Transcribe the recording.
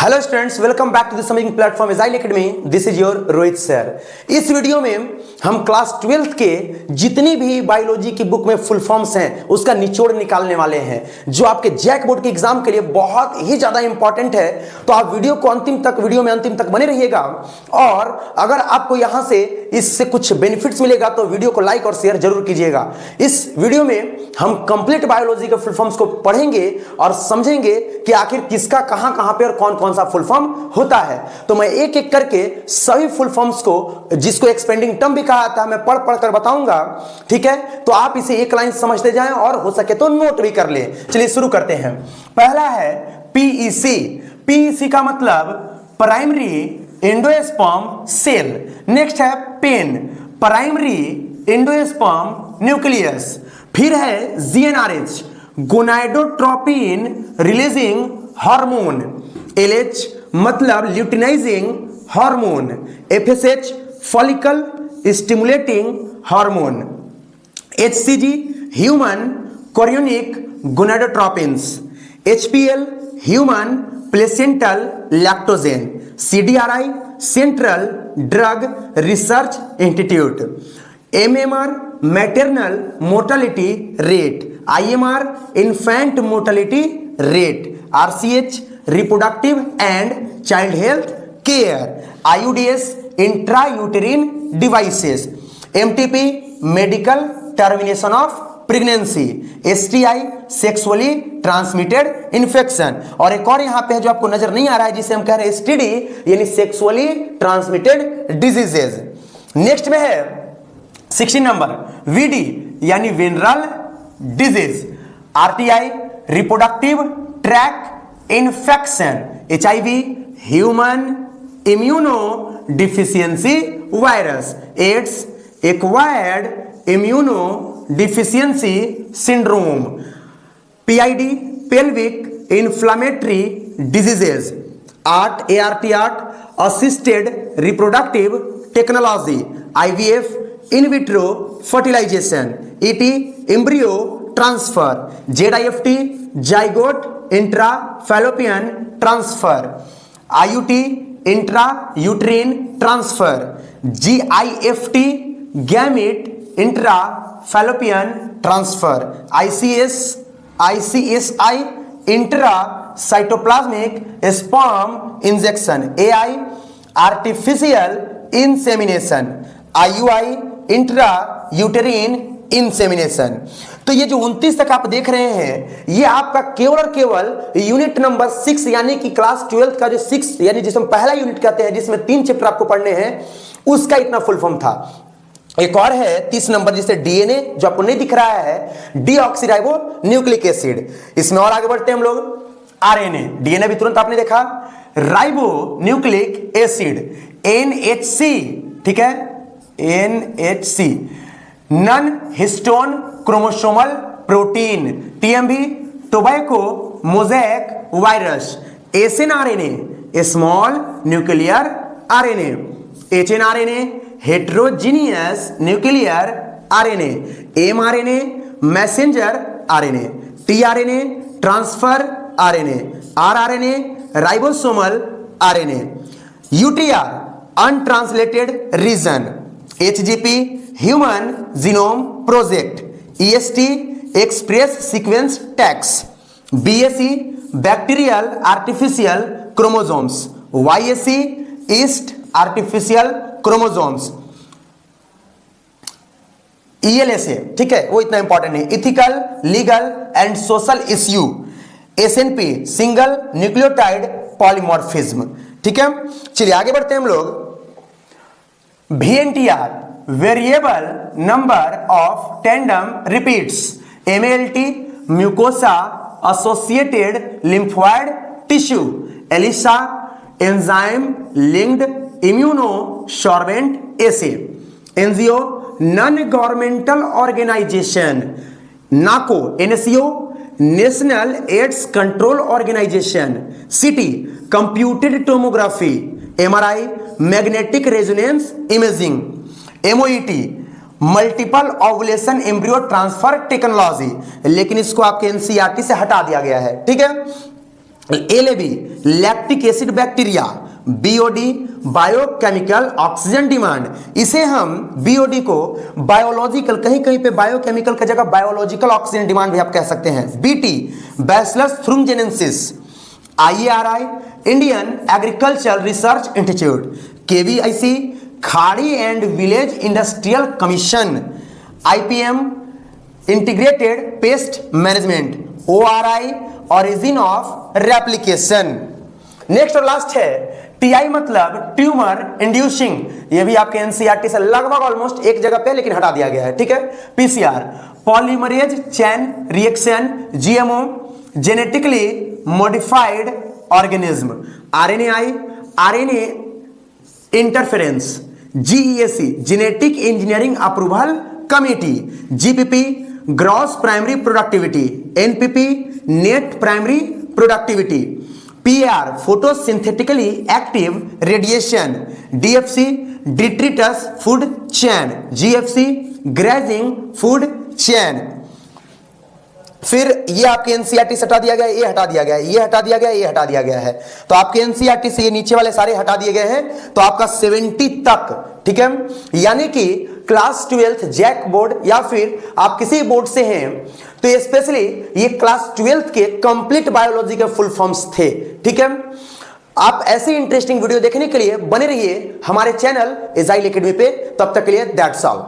Hello students, welcome back to this amazing platform agile academy. This is your Rohit sir. इस video में हम class 12th के जितनी भी बायोलॉजी की बुक में फुल फॉर्म्स हैं उसका निचोड़ निकालने वाले हैं, जो आपके जैक बोर्ड के एग्जाम के लिए बहुत ही ज्यादा इंपॉर्टेंट है। तो आप वीडियो को वीडियो में अंतिम तक बने रहिएगा, और अगर आपको यहां से इससे कुछ बेनिफिट्स मिलेगा तो वीडियो को लाइक और शेयर जरूर कीजिएगा। इस वीडियो में हम कंप्लीट बायोलॉजी के फुल फॉर्म्स को पढ़ेंगे और समझेंगे कि आखिर किसका कहां पे और कौन कौन सा फुल फॉर्म होता है। तो मैं एक एक करके सभी फुल फॉर्म्स को, जिसको एक्सपेंडिंग टर्म भी कहा जाता है, मैं पढ़ कर बताऊंगा। ठीक है, तो आप इसे एक लाइन समझते जाएं और हो सके तो नोट भी कर लें। चलिए शुरू करते हैं। पहला है पीईसी। पीईसी का मतलब प्राइमरी एंडोस्पर्म सेल। नेक्स्ट है पेन, प्राइमरी एंडोस्पर्म न्यूक्लियस। फिर है GnRH, gonadotropin releasing hormone. LH मतलब luteinizing hormone. FSH follicle stimulating hormone. HCG human chorionic gonadotropins. HPL human placental lactogen. CDRI central drug research institute. MMR maternal mortality rate. IMR infant mortality rate. RCH reproductive and child health care. IUDs intrauterine devices. MTP medical termination of pregnancy. STI sexually transmitted infection. और एक और यहां पे है जो आपको नजर नहीं आ रहा है, जिसे हम कह रहे हैं एसटीडी, यानी सेक्सुअली ट्रांसमिटेड डिजीजेज। नेक्स्ट में है 16 नंबर वीडी यानी venereal disease. RTI reproductive tract infection. HIV human immunodeficiency virus. AIDS acquired immunodeficiency syndrome. PID pelvic inflammatory diseases. ART assisted reproductive technology. IVF in vitro fertilisation. ET embryo transfer. ZIFT zygote intrafallopian transfer. IUT intrauterine transfer. GIFT gamete intrafallopian transfer. ICSI intracytoplasmic sperm injection. AI artificial insemination. IUI intrauterine insemination. तो ये जो 29 तक आप देख रहे हैं, ये आपका केवल और केवल यूनिट नंबर 6 यानी कि क्लास 12 का जो 6 यानी जिसे हम पहला यूनिट कहते हैं, जिसमें 3 चैप्टर आपको पढ़ने हैं, उसका इतना फुल फॉर्म था। एक और है 30 नंबर, जिसे डीएनए, जो आपको नहीं दिख रहा है, डीऑक्सीराइबो न्यूक्लिक एसिड। इसमें और आगे बढ़ते हैं हम लोग। आरएनए, डीएनए भी तुरंत आपने देखा। राइबो न्यूक्लिक एसिड एनएचसी, ठीक है, NHC non histone chromosomal protein. TMV tobacco mosaic virus. SnRNA small nuclear RNA. HnRNA heterogeneous nuclear RNA. MRNA messenger RNA. TRNA transfer RNA. RRNA ribosomal RNA. UTR untranslated region. HGP human genome project. EST express sequence tags. BSE bacterial artificial chromosomes. YSE yeast artificial chromosomes. ELSA, ठीक है, वो इतना important है। Ethical legal and social issue. SNP single nucleotide polymorphism. ठीक है, चलिए आगे बढ़ते हैं हम लोग। VNTR variable number of tandem repeats. MALT mucosa associated lymphoid tissue. Elisa enzyme linked immuno sorbent essay. NGO non governmental organisation. Nako NACO national AIDS control organisation. City computed tomography. MRI magnetic resonance imaging. MOET multiple ovulation embryo transfer technology, लेकिन इसको आपके NCERT से हटा दिया गया है। ठीक है, LAB lactic acid bacteria, BOD biochemical oxygen demand, इसे हम BOD को बायोलॉजिकल, कहीं कहीं पे बायोकेमिकल की जगह बायोलॉजिकल ऑक्सीजन डिमांड भी आप कह सकते हैं। BT bacillus thuringiensis, IARI Indian agriculture research institute, KVIC khadi and village industrial commission, IPM integrated pest management, ORI origin of replication. Next और लास्ट है TI मतलब ट्यूमर इंड्यूसिंग, ये भी आपके NCERT से लगभग ऑलमोस्ट एक जगह पे लेकिन हटा दिया गया है, ठीक है। PCR polymerase chain reaction, GMO genetically modified organism, RNAi interference, GEAC genetic engineering approval committee, GPP gross primary productivity, NPP net primary productivity, PR photosynthetically active radiation, DFC detritus food chain, GFC grazing food chain. फिर ये आपके NCERT से हटा दिया गया है, ये हटा दिया गया है, ये हटा दिया गया है, ये हटा दिया गया है। तो आपके NCERT से ये नीचे वाले सारे हटा दिए गए हैं, तो आपका 70 तक, ठीक है। यानी कि क्लास 12th जैक बोर्ड या फिर आप किसी बोर्ड से हैं तो स्पेशली ये क्लास 12th के कंप्लीट बायोलॉजी के फुल फॉर्म्स थे, ठीक है। आप ऐसी इंटरेस्टिंग वीडियो देखने के लिए बने रहिए हमारे चैनल एजाइल एकेडमी पे। तब तक के लिए दैट्स ऑल।